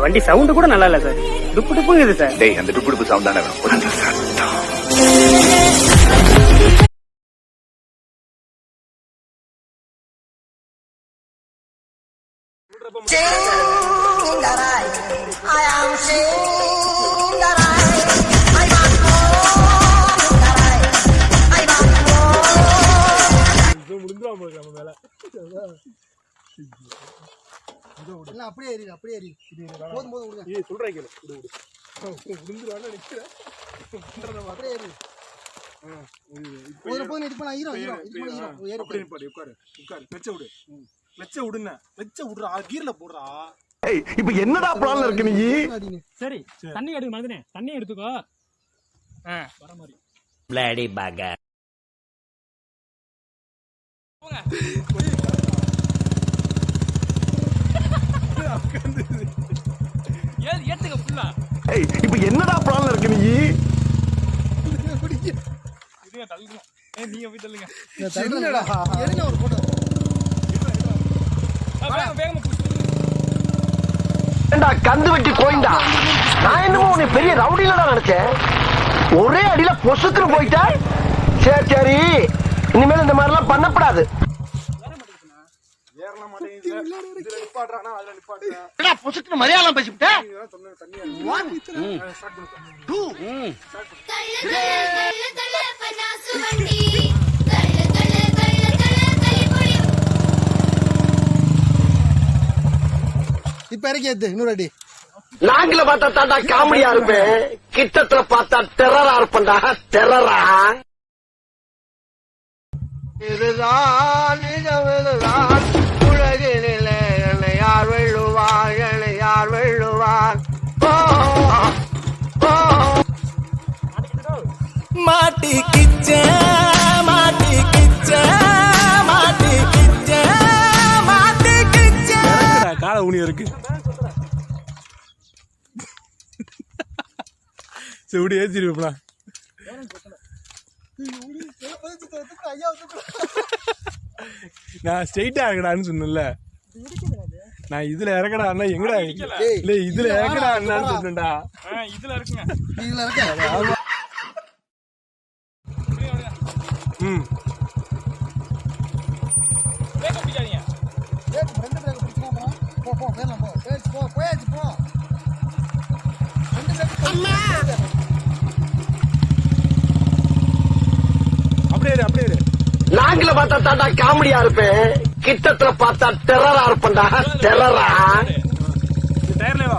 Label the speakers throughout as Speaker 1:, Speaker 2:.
Speaker 1: வண்டி சவுண்ட் கூட நல்லா இல்ல சார். டுப்பு டுப்புங்குது சார்.
Speaker 2: டேய் அந்த டுப்பு டுப்பு சவுண்ட் தானே வேணும். அந்த சத்தம்.
Speaker 3: அப்படியே ஏறி அப்படியே ஏறி போதும் போதும் விடுங்க.
Speaker 4: ஏய் சொல்றேன் கேளு. விடு விடுந்துருவான்னு நினைக்கிறேன்.
Speaker 3: அப்படியே ஏறி ஒரு போது இது பண்ண ஈரம் ஈரம் இது பண்ண ஈரம் ஏறி
Speaker 4: அப்படியே பாரு. உட்காரு உட்காரு. லெச்ச விடு. லெச்ச விடுன. லெச்ச விடுறா. கீர்ல போடுறா.
Speaker 5: ஏய் இப்போ என்னடா பிளான்ல இருக்கு நீ?
Speaker 6: சரி தண்ணி எடுக்க மறந்துனே. தண்ணி எடுத்துக்கோ. வர மாதிரி
Speaker 7: பிளடி பகர்
Speaker 6: ஏத்துக்க ஃபுல்லா.
Speaker 5: ஏய் இப்போ என்னடா பிளான்ல இருக்கு நீ?
Speaker 6: இதுங்க தள்ளுங்க. நீங்க போய் தள்ளுங்க.
Speaker 3: என்னடா என்ன ஒரு போட்டோ
Speaker 6: வேகமா புடி.
Speaker 5: ஏண்டா கந்து வெட்டி கோயிண்டா. நான் என்னமோ உன்னை பெரிய ரவுடிலடா நினைச்சேன். ஒரே அடியில பொசுக்குன்னு போயிட்டா. சரி சரி இனிமேல் இந்த மாதிரிலாம் பண்ணக்கூடாது.
Speaker 4: ஏறல மாட்டேங்குது. இதுல நிப்பாட்றானா அதுல நிப்பாட்றா.
Speaker 5: என்னடா பொசுக்குன்னு மரியாதை பேசிட்டே.
Speaker 4: இதெல்லாம் சொன்ன தண்ணியா இருக்கு. 1 ஸ்டார்ட் பண்ணு. 2
Speaker 3: இப்ப இறக்கி ஏத்து இன்னொரு அடி.
Speaker 5: நாங்கள பார்த்தா தாண்டா காமெடியா இருப்பேன். கிட்டத்துல பார்த்தா டெரரா இருப்பேன்டா. டெரரா. இதுதான் நிஜம்தான் உலகினிலே என்னை யார் வெல்லுவார் என்னை யார் வெல்லுவார்.
Speaker 7: மாட்டி கிச்ச மாட்டி கிச்ச மாட்டி கிச்ச மாட்டி கிச்ச
Speaker 4: கால ஊனி இருக்கு. செவுடி ஏத்திருப்பா. நான் ஸ்ட்ரெயிட்டா இறக்கடான்னு சொன்னேன்ல. நான் இதுல இறக்கடான்னா எங்கடா இல்ல இதுல இறக்கடான்னு சொன்னேன்டா.
Speaker 6: இதுல இருக்குங்க.
Speaker 3: இதுல இருக்க
Speaker 6: வேக பிடிக்காதீங்க.
Speaker 3: ஏத்து ரெண்டு பிரேக் பிடிச்சோமா போ போ வேணாம் போ. ஏய் போ போயாச்சு போ. ரெண்டு பிரேக் அம்மா
Speaker 4: அப்படியே இரு, அப்படியே இரு.
Speaker 5: நாங்கள பார்த்தா தாண்டா காமெடியா இருப்பேன். கிட்டத்துல பார்த்தா டெரரா இருப்பேன்டா. டெரரா.
Speaker 4: டயர்ல வா.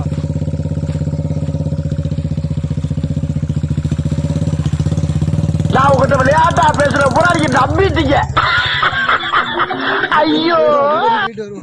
Speaker 5: நான் உங்ககிட்ட விளையாட்டா பேசுற பூரா நீங்க நம்பிட்டீங்க. ஐயோ
Speaker 3: வீட்டு வருவோம்.